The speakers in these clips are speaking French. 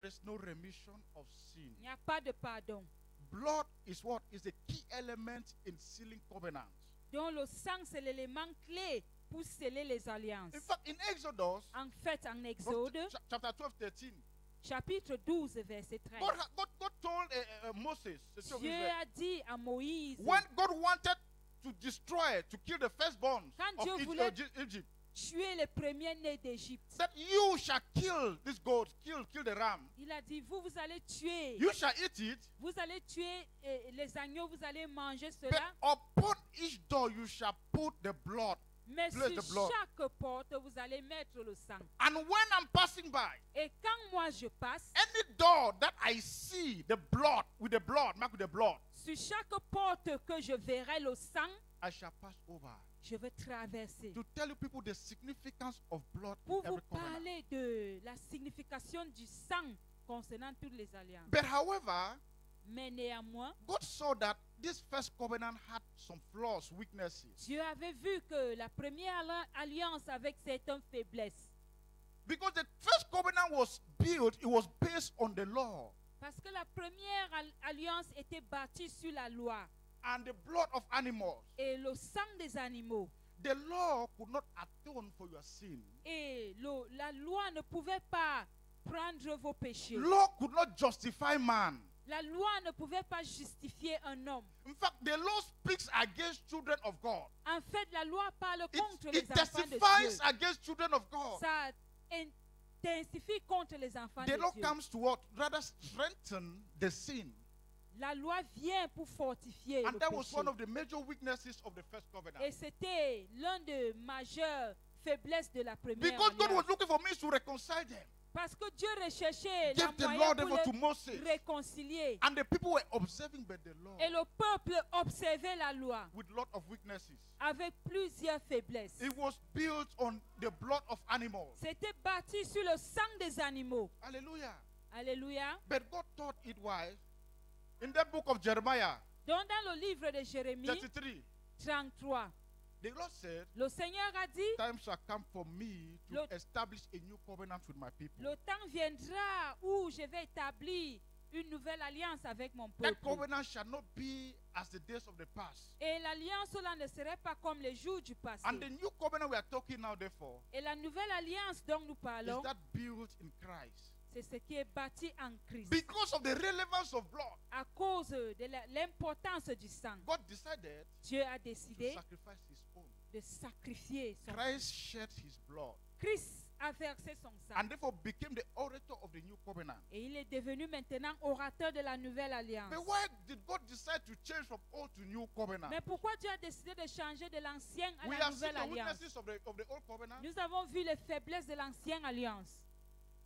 There's no remission of sin. Il n'y a pas de pardon. Blood is what? Is the key element in sealing covenants. Donc le sang, c'est l'élément clé pour sceller les alliances. In fact, in Exodus, En fait, en Exode, chapter 12, 13, chapitre 12, verset 13, God told Moses, the children of Dieu Israel, a dit à Moïse, when God wanted to destroy, to kill the firstborn Quand of Dieu voulait Egypt, tuer les premiers-nés d'Égypte, that you shall kill this goat, kill the ram. il a dit, vous allez tuer, You shall eat it, vous allez tuer les agneaux, vous allez manger but cela, upon each door you shall put the blood. mais place sur the blood. chaque porte, vous allez mettre le sang. And when I'm passing by, Et quand moi je passe, any door that I see the blood, with the blood, mark with the blood, sur chaque porte que je verrai le sang, I shall pass over. je vais traverser. To tell you people the significance of blood in Pour vous every covenant. parler de la signification du sang concernant toutes les alliances. But however, Mais néanmoins, God saw that this first covenant had some flaws, weaknesses. Dieu avait vu que la première alliance avec certaines faiblesses. Because the first covenant was built, it was based on the law Parce que la première alliance était bâtie sur la loi and the blood of animals. et le sang des animaux. The law could not atone for your sin. Et la loi ne pouvait pas prendre vos péchés. Law could not justify man. La loi ne pouvait pas justifier un homme. In fact, the law speaks against children of God. En fait, la loi parle contre It les enfants de testifies Dieu. against children of God. Ça intensifie contre les enfants The de law Dieu. comes to what? Rather strengthen the sin. La loi vient pour fortifier And le that was péché. one of the major weaknesses of the first covenant. Et c'était l'un des majeures faiblesses de la première Because God was alliance. looking for means to reconcile them. Parce que Dieu recherchait la Gave the moyen law pour therefore to les Moses. réconcilier. And the people were observing by the law Et le peuple observait la loi with lot of weaknesses. avec plusieurs faiblesses. It was built on the blood of animals. C'était bâti sur le sang des animaux. Hallelujah. Alléluia. But God thought it wise. In that book of Jeremiah Donc dans le livre de Jérémie 33, 33, the Lord said, le Seigneur a dit, time shall come for me to Le- establish a new covenant with my people. le temps viendra où je vais établir une nouvelle alliance avec mon That peuple. covenant shall not be as the days of the past. Et l'alliance là ne serait pas comme les jours du passé. And the new covenant we are talking now, therefore, Et la nouvelle alliance dont nous is parlons, that built in Christ. c'est ce qui est bâti en Christ. Because of the relevance of blood, À cause de l'importance du sang, God decided Dieu a to décidé sacrifice his own. de sacrifier son. Christ shed his blood Christ a versé son sang. and therefore became the orator of the new covenant. Et il est devenu maintenant orateur de la nouvelle alliance. But why did God decide to change from old to new covenant? Mais pourquoi Dieu a décidé de changer de l'ancienne à We la have seen nouvelle the alliance? weaknesses of the old covenant. Nous avons vu les faiblesses de l'ancienne alliance.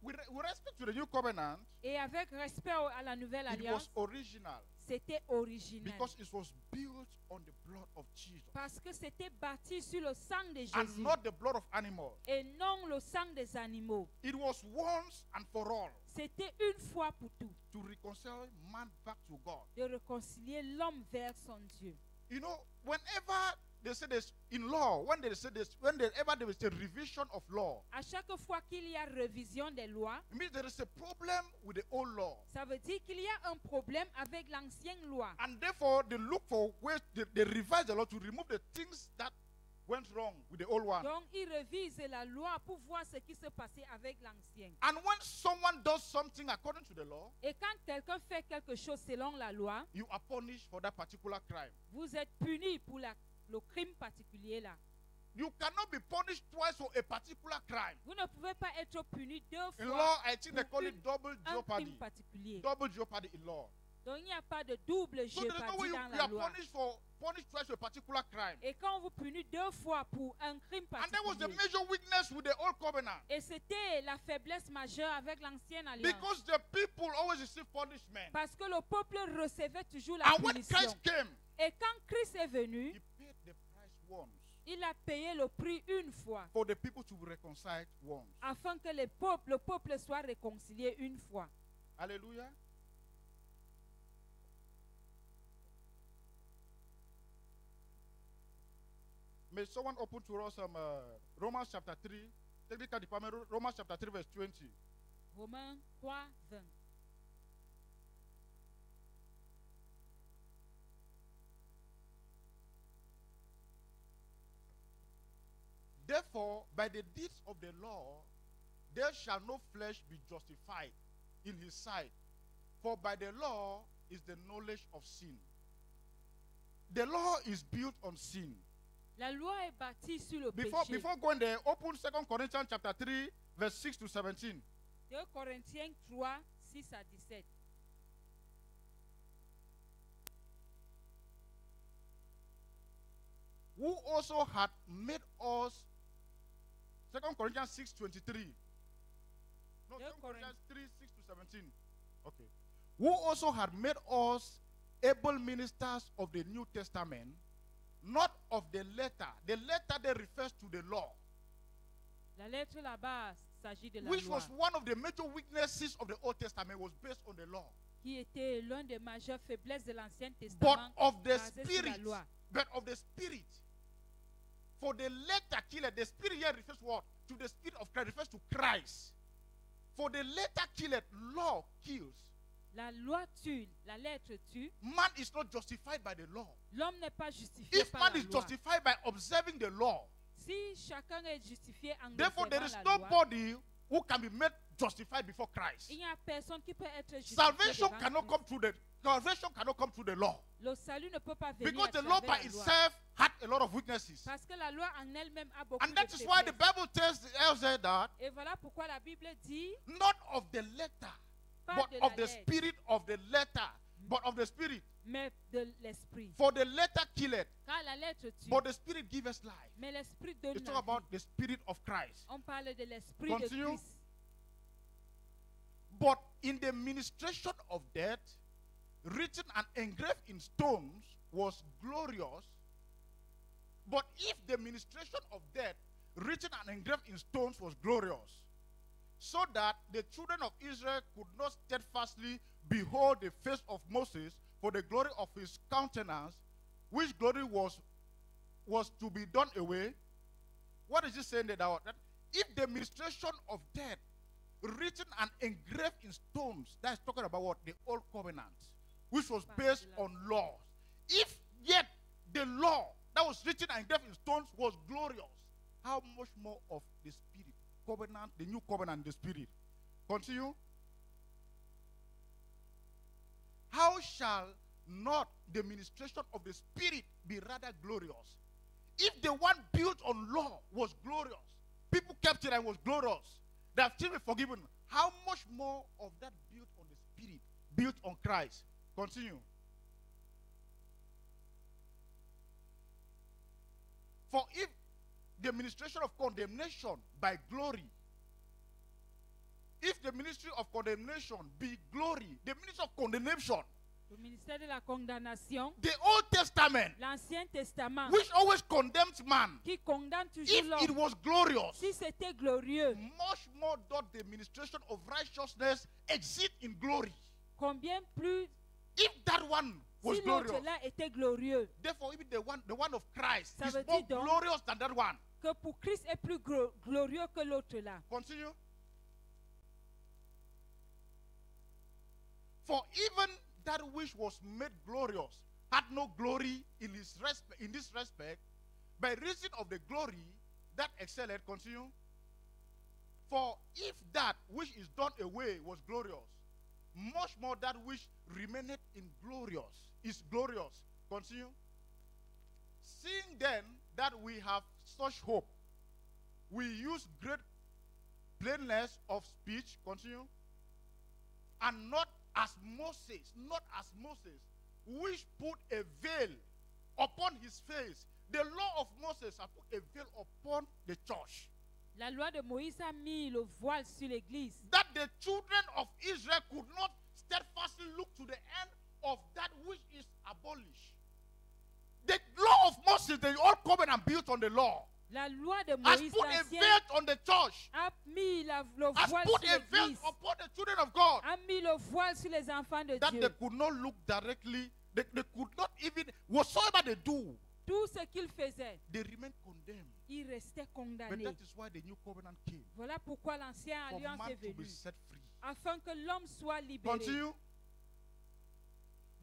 With respect to the new covenant, Et avec respect à la nouvelle it was alliance, original c'était original. because it was built on the blood of Jesus Parce que c'était bâti sur le sang de and Jésus not the blood of animals. et non le sang des animaux. It was once and for all C'était une fois pour tout to reconcile man back to God. de réconcilier l'homme vers son Dieu. You know, whenever they say this in law, whenever there is a revision of law, À chaque fois qu'il y a révision des lois, it means there is a problem with the old law. ça veut dire qu'il y a un problème avec l'ancienne loi. And therefore, they look for ways, they revise the law to remove the things that went wrong with the old one. Donc, ils révisent la loi pour voir ce qui se passait avec l'ancienne. And when someone does something according to the law, Et quand quelqu'un fait quelque chose selon la loi, you are punished for that particular crime. vous êtes puni pour le crime particulier là. You cannot be punished twice for a particular crime. Vous ne pouvez pas être puni deux In fois law, I think they pour call it double un jeopardy. crime particulier. Double jeopardy in law. Donc, il n'y a pas de double So there is no way jeopardy dans you la are loi. punished twice for a particular crime. Et quand on vous punit deux fois pour un crime And that was the particulier, major weakness with the old covenant. et c'était la faiblesse majeure avec l'ancienne alliance. Because the people always receive punishment. Parce que le peuple recevait toujours la And when punition. Christ came, Et quand Christ est venu, he paid the price once il a payé le prix une fois, for the people to be reconciled once. afin que le peuple soit réconcilié une fois. Hallelujah. May someone open to us Romans chapter 3. Technical department, Romans chapter 3 verse 20. Romains 3, 20. Therefore, by the deeds of the law, there shall no flesh be justified in his sight. For by the law is the knowledge of sin. The law is built on sin. La loi est bâtie sur le Before péché. going there, open 2 Corinthians chapter 3, verse 6 to 17. 2 Corinthiens 3, 6 à 17. Who also had made us, 2 Corinthians 6, 23. No, 2 Corinthians 3, 6 to 17. Okay. Who also had made us able ministers of the New Testament, not of the letter. The letter that refers to the law, La lettre là-bas s'agit de la which loi, was one of the major weaknesses of the Old Testament, was based on the law. qui était l'une des majeures faiblesses de l'Ancien But Testament, of the basée sur la Spirit, loi. but of the Spirit. For the letter killer, the Spirit here refers what? To the Spirit of Christ, refers to Christ. For the letter killer, law kills. La loi tue, la lettre tue. Man is not justified by the law. L'homme n'est pas justifié If par man la is loi. justified by observing the law, Si chacun est justifié en therefore there is observant la loi, nobody who can be made justified before Christ. il n'y a personne qui peut être justifié Salvation devant cannot Christ. come through the salvation cannot come through the law. Le salut ne peut pas venir Because à the law travers by la loi. itself had a lot of weaknesses. Parce que la loi en elle-même a beaucoup And that de is why the faiblesses. Bible tells us that Et voilà pourquoi la Bible dit not of the letter, pas but de of la the lettre, spirit of the letter, but of the spirit. mais de l'esprit. For the letter killeth, Car la lettre tue, but the spirit giveth life. mais l'esprit donne It's la all about vie. the spirit of Christ. On parle de l'esprit Continue. de Christ. But in the ministration of death, written and engraved in stones, was glorious. But if the ministration of death, written and engraved in stones, was glorious, so that the children of Israel could not steadfastly behold the face of Moses for the glory of his countenance, which glory was to be done away. What is he saying there? That if the ministration of death, written and engraved in stones, that is talking about what? The old covenant, which was based on laws. If yet the law that was written and engraved in stones was glorious, how much more of the spirit, covenant, the new covenant, the spirit? Continue. How shall not the ministration of the spirit be rather glorious? If the one built on law was glorious, people kept it and was glorious, they have still been forgiven, how much more of that built on the spirit, built on Christ? Continue. For if the ministration of condemnation by glory, if the ministry of condemnation be glory, the ministry of condemnation, Le ministère de la condamnation, the Old Testament, l'Ancien Testament, which always condemns man, qui condamne toujours if it l'homme, was glorious, si c'était glorieux, much more doth the ministration of righteousness exist in glory. combien plus If that one was si glorious, l'autre-là était glorieux, therefore even the one of Christ Ça is veut more dire donc- glorious than that one. que pour Christ est plus glorieux que l'autre-là. Continue. For even that which was made glorious had no glory in this respect, by reason of the glory that excelled. Continue. For if that which is done away was glorious, much more that which remaineth in glorious is glorious. Continue. Seeing then that we have such hope, we use great plainness of speech. Continue. And not as Moses, which put a veil upon his face. The law of Moses has put a veil upon the church, La loi de Moïse a mis le voile sur l'Église, that the children of Israel could not steadfastly look to the end of that which is abolished. The law of Moses, the old covenant built on the law, la loi de has Moïse put a l'ancien veil on the church, a mis le has voile put sur a veil l'Église, upon the children of God, a mis le voile sur les enfants de that Dieu. they could not look directly, they could not even, whatsoever they do, Tout ce qu'ils faisaient, they remain condemned. ils restaient But condamnés. that is why the new covenant came, Voilà pourquoi l'ancienne for alliance man est to be venue, set free. afin que l'homme soit libéré. Continue.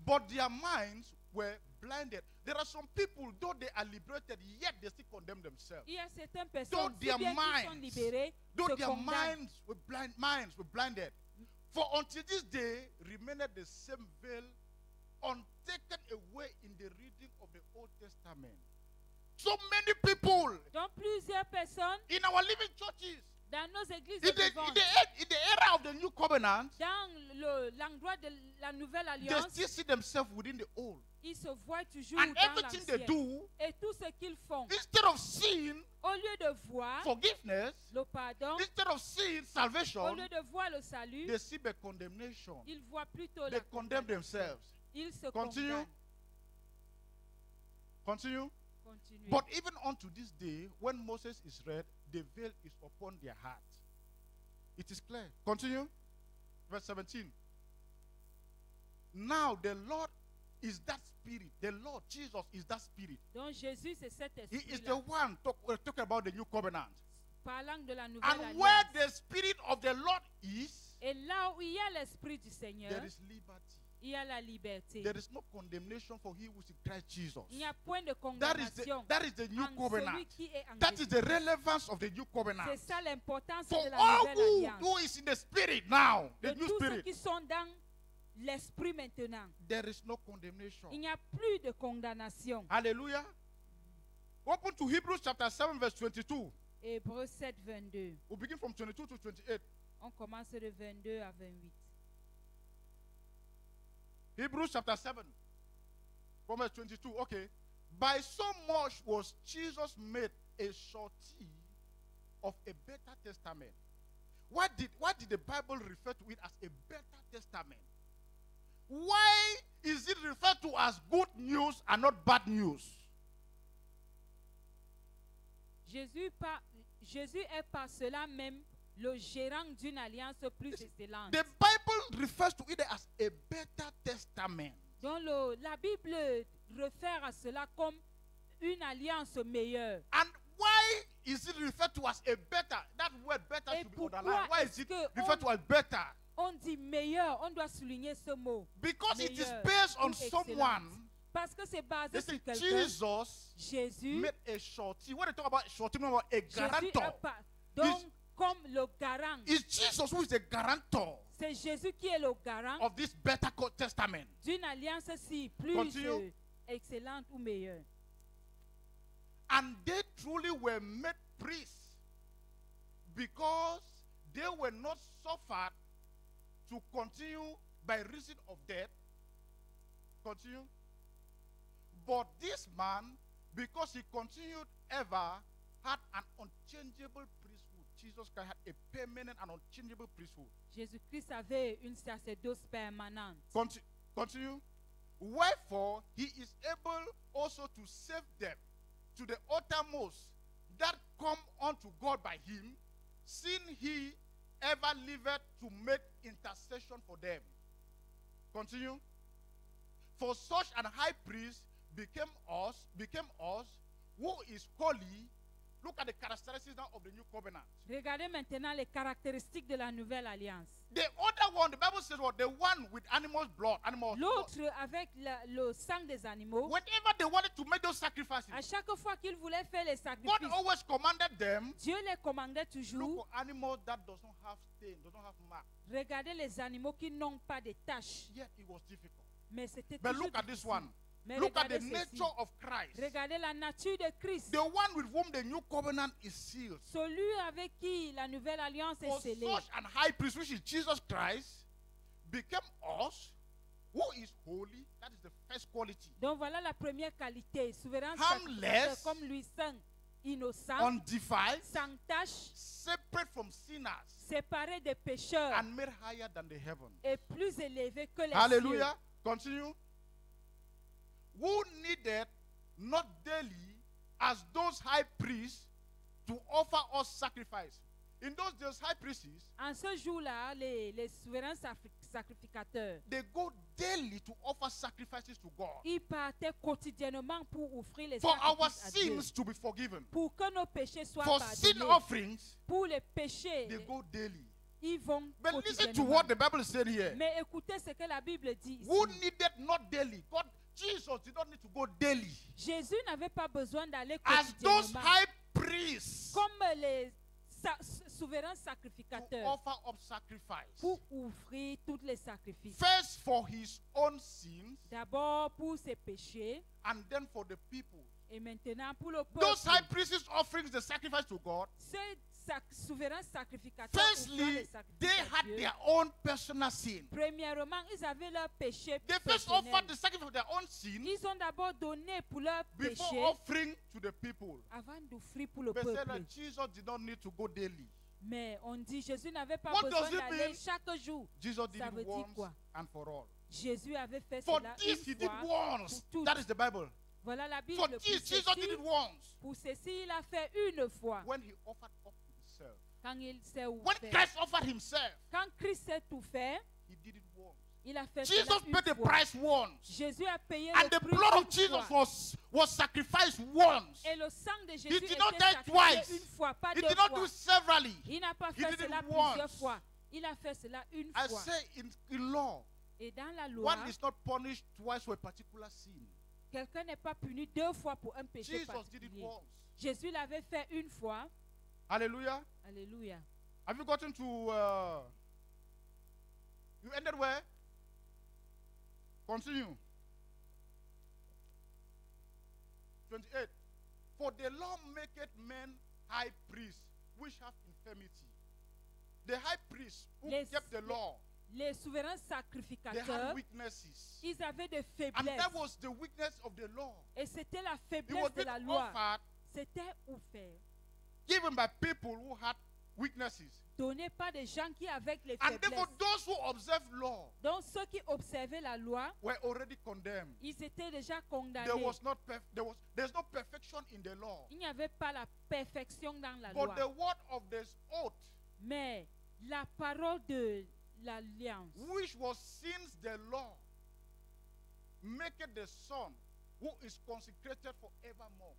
But their minds were blinded. There are some people, though they are liberated, yet they still condemn themselves. Il y a certaines personnes, si their bien qu'ils sont minds- libérés, Though se their condamnent. minds were blinded. For until this day remained the same veil untaken away in the reading of the Old Testament. So many people Donc plusieurs personnes in our living churches, dans nos églises in the vivantes, era of the new covenant, dans l'endroit de la nouvelle they alliance, still see themselves within the old. ils se voient toujours And dans everything they l'ancien. do, Et tout ce qu'ils font, instead of seeing au lieu de voir forgiveness, le pardon, instead of seeing au salvation, lieu de voir le salut, they see the condemnation. ils voient plutôt They la condemn condamnation. themselves. Ils se Continue. condamnent. Continue. Continuez. But even unto this day, when Moses is read, the veil is upon their heart. It is clear. Continue. Verse 17. Now the Lord is that spirit. The Lord Jesus is that spirit. Donc Jésus, c'est cet He is the esprit-là. one we're talking about the new covenant. Parlant de la nouvelle And where alliance. the spirit of the Lord is, Et là où il y a l'esprit du Seigneur, there is liberty. il y a la liberté. There is no condemnation for he who is in Christ Jesus. Il n'y a point de That is condamnation that is the new en celui covenant. qui est en That is Christ. the relevance of the new covenant. C'est ça l'importance For de la all nouvelle who alliance. is in the spirit now, De the new tous ceux spirit, qui sont dans l'esprit maintenant, there is no condemnation. il n'y a plus de condamnation. Hallelujah. Open to Hebrews chapter 7, verse 22. Hébreux 7, 22. We'll begin from 22 to 28. On commence de 22 à 28. Hebrews chapter 7, from verse 22. Okay. By so much was Jesus made a surety of a better testament. Why did the Bible refer to it as a better testament? Why is it referred to as good news and not bad news? Jésus est par cela même le gérant d'une alliance plus excellente. The Bible refers to it as a better testament. Donc la Bible réfère à cela comme une alliance meilleure. And why is it referred to as a better? That word better Et should be pourquoi underlined. Why is est-ce it que referred to as better? On dit meilleur, on doit souligner ce mot. Because it is Meilleur based on ou excellente. someone. Parce que c'est basé They sur say quelqu'un. Jesus Jésus, made a surety. When they talk about surety, we talk about a Jésus guarantor. est donc comme le garant. It's Jesus who is the guarantor C'est Jésus qui est le garant of this better testament. d'une alliance si plus Continue. excellente ou meilleure. And they truly were made priests because they were not suffered to continue by reason of death. Continue. But this man, because he continued ever, had an unchangeable priesthood. Jesus Christ had a permanent and unchangeable priesthood. Jésus-Christ avait une sacerdoce permanente. Continue. Wherefore, he is able also to save them to the uttermost that come unto God by him, seeing he ever liveth to make intercession for them. Continue. For such an high priest became us, who is holy. Look at the characteristics now of the new covenant. Regardez maintenant les caractéristiques de la nouvelle alliance. The other one, the Bible says, what? The one with animals' blood. L'autre avec le sang des animaux. Whenever they wanted to make those sacrifices, À chaque fois qu'ils voulaient faire les God sacrifices, always commanded them, Dieu les commandait look toujours. for animals that doesn't have stain, doesn't have mark. Regardez les animaux qui n'ont pas de taches. Yet it was difficult. Mais c'était But toujours look at this difficile. one. Mais Look at the regardez ceci. nature of Christ. Regardez la nature de Christ. The one with whom the new covenant is sealed. Celui avec qui la nouvelle alliance For est scellée. such an high priest, which is Jesus Christ, became us, who is holy. That is the first quality. Donc voilà la première qualité. Souverain Harmless, sacrificateur comme lui saint, innocent, undefiled, sans tache, separate from sinners, séparé des pécheurs and made higher than the heavens. et plus élevé que les Hallelujah. Continue. Who needed not daily as those high priests to offer us sacrifice. In those days, high priests, cieux. En ce jour-là, les souverains sacrificateurs, they go daily to offer sacrifices to God. ils partaient quotidiennement pour offrir les For our sacrifices à Dieu. sins to be forgiven. Pour que nos péchés soient For sin pardonnés. offerings, Pour les péchés, they go daily. Ils vont But listen to quotidiennement. what the Bible said here. Mais écoutez ce que la Bible dit ici. Who needed not daily? Jesus did not need to go daily. Jésus n'avait pas besoin d'aller As those quotidiennement high priests comme les souverains to sacrificateurs offer up sacrifice. pour offrir tous les sacrifices. First for his own sins D'abord pour ses péchés and then for the people. et maintenant pour le Those high peuple. priests offerings the sacrifice to God. Ces souverains sacrificateurs offrant les Firstly, sacrifices they à had Dieu. their own personal sin. Premièrement, ils avaient leur péché They first personnel. offered the sacrifice of their own sin Ils ont d'abord donné pour leur before péché offering to the people. avant d'offrir pour le They said peuple. that Jesus did not need to go daily. Mais on dit Jésus n'avait pas What besoin does it d'aller mean? chaque jour. Jesus did Ça it veut dire once quoi? and for all. Jésus avait fait For cela this he une did fois. once. pour toutes. That is the Bible. Voilà la Bible. For Pour this, Jesus did ceci, it once. pour ceci, il a fait une fois. When he offered up himself. Quand il s'est When ouvert. Christ offered himself, Quand Christ s'est tout fait, he did it once. il a fait Jesus cela paid the une fois. price once. Jésus a payé And le the prix blood of une Jesus fois. was sacrificed once. Et le sang de Jésus did était not die sacrifié twice. une fois, pas He deux did not fois. do severally. Il n'a pas He fait did it cela plusieurs once. fois. Il a fait cela une I fois. say in law, Et dans la loi, one is not punished twice for a particular sin. quelqu'un n'est pas puni deux fois pour un péché Jesus did it particulier. once. Jésus l'avait fait une fois. Hallelujah. Alléluia. Have you gotten to you ended where? Continue. 28. For the law maketh men high priests which have infirmity. The high priests who Les- kept the law, Les souverains they had sacrificateurs, weaknesses. ils avaient des And faiblesses. that was the weakness of the law. Et c'était la It was faiblesse de being la loi. offered, C'était offert. given by people who had weaknesses. Donné par des gens qui avaient les And therefore, faiblesses. those who observe law Donc ceux qui observaient la loi, were already condemned. ils étaient déjà condamnés. There's no perfection in the law. Il n'y avait pas la perfection dans la But loi. the word of this oath, Mais la parole de l'alliance, which was since the law, maketh the Son who is consecrated forevermore.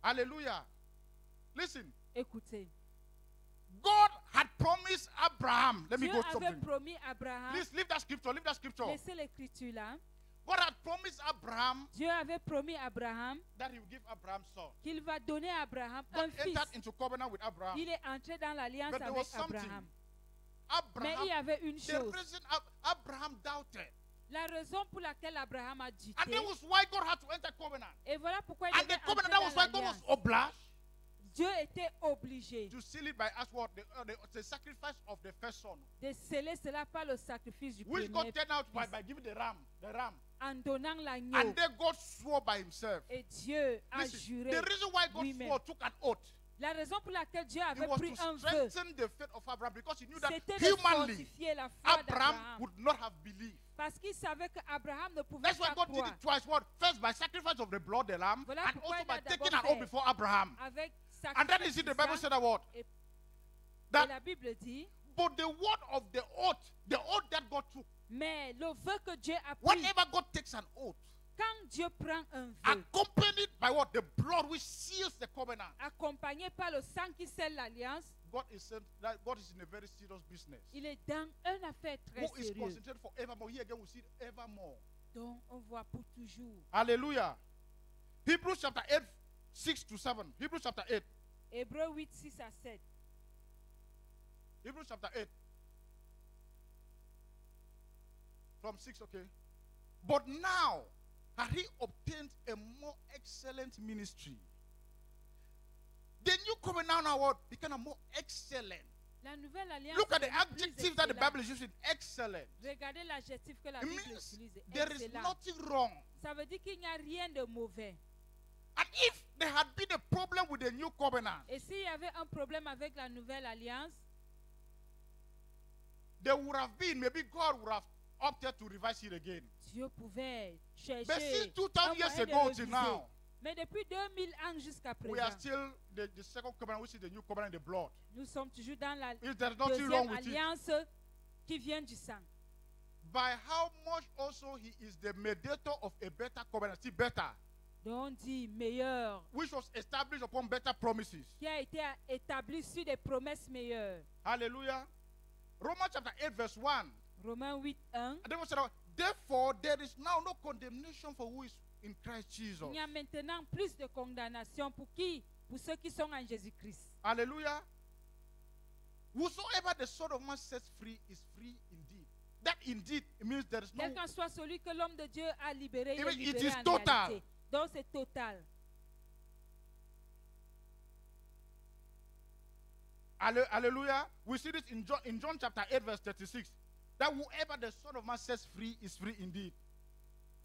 Hallelujah. Listen, écoutez, God had promised Abraham. Let me Dieu go avait something. promis à Abraham, Please leave that scripture. Leave that scripture. laissez l'écriture là, God had promised Abraham Dieu avait promis à Abraham that he would give Abraham son. qu'il va donner à Abraham God un fils. entered into covenant with Abraham. Il est entré dans l'alliance But there avec was something. Abraham. Mais il y Abraham, avait une the chose. reason Abraham doubted. La raison pour laquelle Abraham a And douté, that was why God had to enter covenant. et voilà pourquoi il And the devait covenant, entrer that was dans why God was l'alliance. obliged Dieu était obligé to seal it by us what? The sacrifice of the first son. de sceller cela par le sacrifice du Which premier God turned out by giving the ram. en donnant l'agneau. And then God swore by himself. Et Dieu a Listen, juré. the reason why God lui-même. swore, took an oath, La raison pour laquelle Dieu it avait was pris to un vœu, strengthen the faith of Abraham because he knew that c'était de humanly fortifier la foi Abraham d'Abraham. would not have believed. Parce qu'il savait qu'Abraham ne pouvait That's why pas God did croire it twice. What? First by sacrifice of the blood, the lamb, Voilà and pourquoi also il a by taking d'abord an oath fait before Abraham. avec And that is sacrifice it. The du Bible sang. said that what? Et That la Bible dit, but the word of the oath that God took. mais le vœu que Dieu a pris, Whenever God takes an oath, quand Dieu prend un vœu, accompanied by what? The blood which seals the covenant. accompagné par le sang qui scelle l'alliance, God is in a very serious business. il est dans une affaire très Who is sérieuse. concentrated forevermore. Here again we see evermore. Donc on voit pour toujours. Hallelujah. Hebrews chapter 8, 6 to 7. Hebrews chapter 8. Hébreux 8, 6 à 7. Hebrews chapter 8. From 6, okay. But now had he obtained a more excellent ministry. The new covenant now what became a more excellent. La nouvelle alliance Look at the est plus adjectives that the excellente. Bible is using. Excellent. Regardez l'adjectif que la It Bible means utilise. there is Excellent. nothing wrong. Ça veut dire qu'il n'y a rien de mauvais. And if there had been a problem with the new covenant, Et s'il y avait un problème avec la nouvelle alliance, there would have been, maybe God would have opted to revise it again. Dieu pouvait chercher But since un 2000 years moyen de ago till réviser. now, Mais depuis 2000 ans jusqu'à we are présent, still the second covenant, which is the new covenant in the blood. nous sommes toujours dans la If there's nothing wrong deuxième with it, alliance qui vient du sang. by how much also he is the mediator of a better covenant, still better, Donc on dit meilleur, which was established upon better promises. qui a été établi sur des promesses meilleures. Hallelujah. Romans chapter 8 verse 1. Romains 8, 1. And then we said, therefore, there is now no condemnation for who is in Christ Jesus. Il y a maintenant plus de condamnation pour qui? Pour ceux qui sont en Jésus-Christ. Hallelujah. Whosoever the Son of Man sets free is free indeed. That indeed means there is no... Quel qu'en soit celui que l'homme de Dieu a libéré, il Even est libéré it is en total. réalité. Donc c'est total. Hallelujah. We see this in John chapter 8 verse 36. That whoever the Son of Man sets free is free indeed.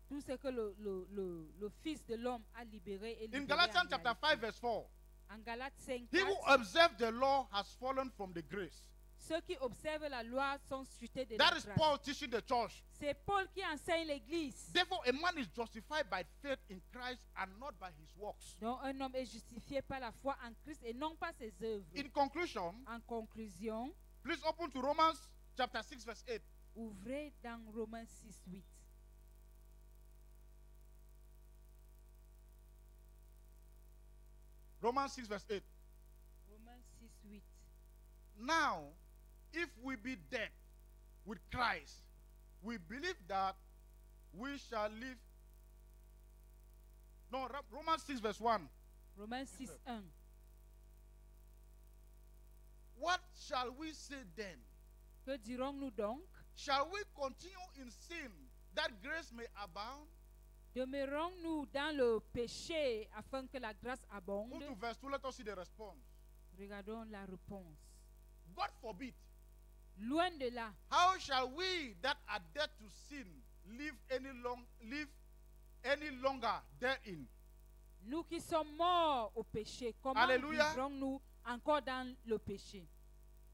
Tout ce que le Fils de l'homme a libéré est libéré In Galatians en chapter réalité. 5 verse 4. En Galates 5, He who 4, observes the law has fallen from the grace. ceux qui observent la loi sont chutés de la That is grâce. Paul teaching the church. C'est Paul qui enseigne l'Église. Therefore, a man is justified by faith in Christ and not by his works. Donc un homme est justifié par la foi en Christ et non pas ses œuvres. In conclusion, En conclusion, please open to Romans chapter 6 verse 8. ouvrez dans Romains 6, 8. Romans 6 verse 8. Romains 6, 8. Now, if we be dead with Christ, we believe that we shall live. No, Romans 6 verse 1. Romains 6, 1. What shall we say then? Que dirons-nous donc? Shall we continue in sin that grace may abound? Demeurons-nous dans le péché afin que la grâce abonde? Go to verse 2, let us see the response. Regardons la réponse. God forbid. Loin de là, How shall we that are dead to sin live any longer therein? nous qui sommes morts au péché, comment Alléluia. vivrons-nous encore dans le péché?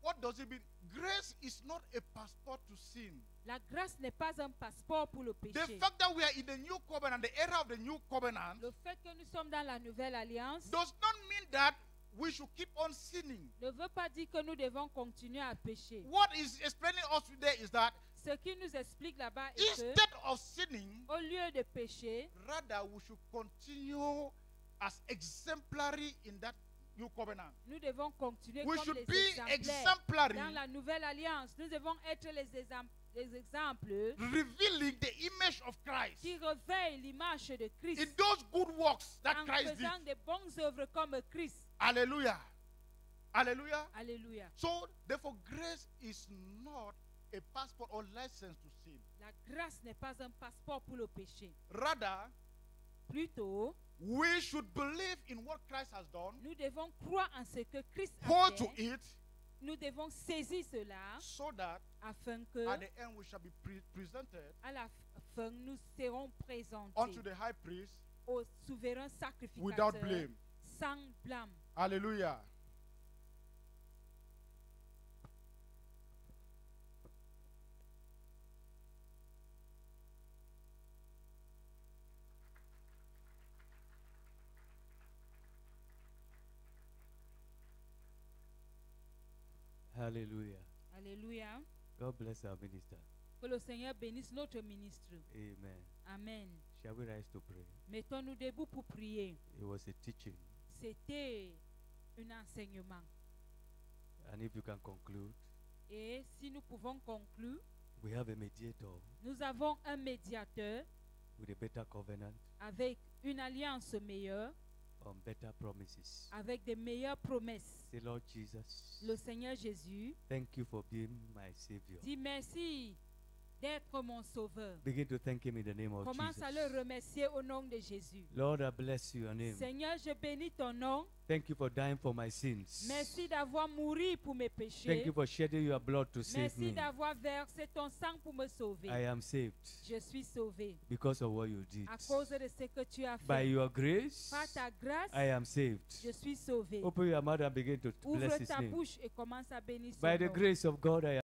What does it mean? Grace is not a passport to sin. La grâce n'est pas un passeport pour le The péché. fact that we are in the new covenant, the era of the new covenant, Le fait que nous sommes dans la nouvelle alliance does not mean that we should keep on sinning. ne veut pas dire que nous devons continuer à pécher. What is explaining us today is that Ce qui nous explique là-bas est que, instead of sinning, au lieu de pécher, rather we should continue as exemplary in that new covenant. nous devons continuer We comme should les be exemplaires. exemplary, Dans la nouvelle alliance, nous devons être les exemples revealing the image of Christ qui réveillent l'image de Christ in those good works that en Christ did. faisant de bonnes œuvres comme Christ. Hallelujah. Hallelujah. Alléluia. So, therefore, grace is not a passport or license to sin. La grâce n'est pas un passeport pour le péché. Rather, Plutôt, we should believe in what Christ has done, nous devons croire en ce que Christ a hold to fait. it, Nous devons saisir cela so that afin que, at the end we shall be presented à la fin, nous serons présentés unto the high priest au souverain without sacrificateur blame. sans blâme. Hallelujah. Hallelujah. Alléluia. God bless our minister. Que le Seigneur bénisse notre ministre. Amen. Amen. Shall we rise to pray? Mettons-nous debout pour prier. It was a teaching. C'était un enseignement. And if you can conclude, Et si nous pouvons conclure, we have a mediator nous avons un médiateur with a better covenant avec une alliance meilleure, on better promises. avec de meilleures promesses. Say, Lord Jesus, Le Seigneur Jésus thank you for being my Savior. dit merci d'être mon sauveur. Begin to thank him in the name of Commence à le Jesus. remercier au nom de Jésus. Lord, I bless your name. Seigneur, je bénis ton nom. Thank you for dying for my sins. Merci d'avoir mouru pour mes Thank péchés. you for shedding your blood to save Merci me. d'avoir versé ton sang pour me sauver. I am saved Je suis sauvé because of what you did. à cause de ce que tu as By fait. your grace, Par ta grâce, I am saved. je suis sauvé. Open your mouth and begin to bless Ouvre his ta name. bouche et commence à bénir son By the nom. grace of God, I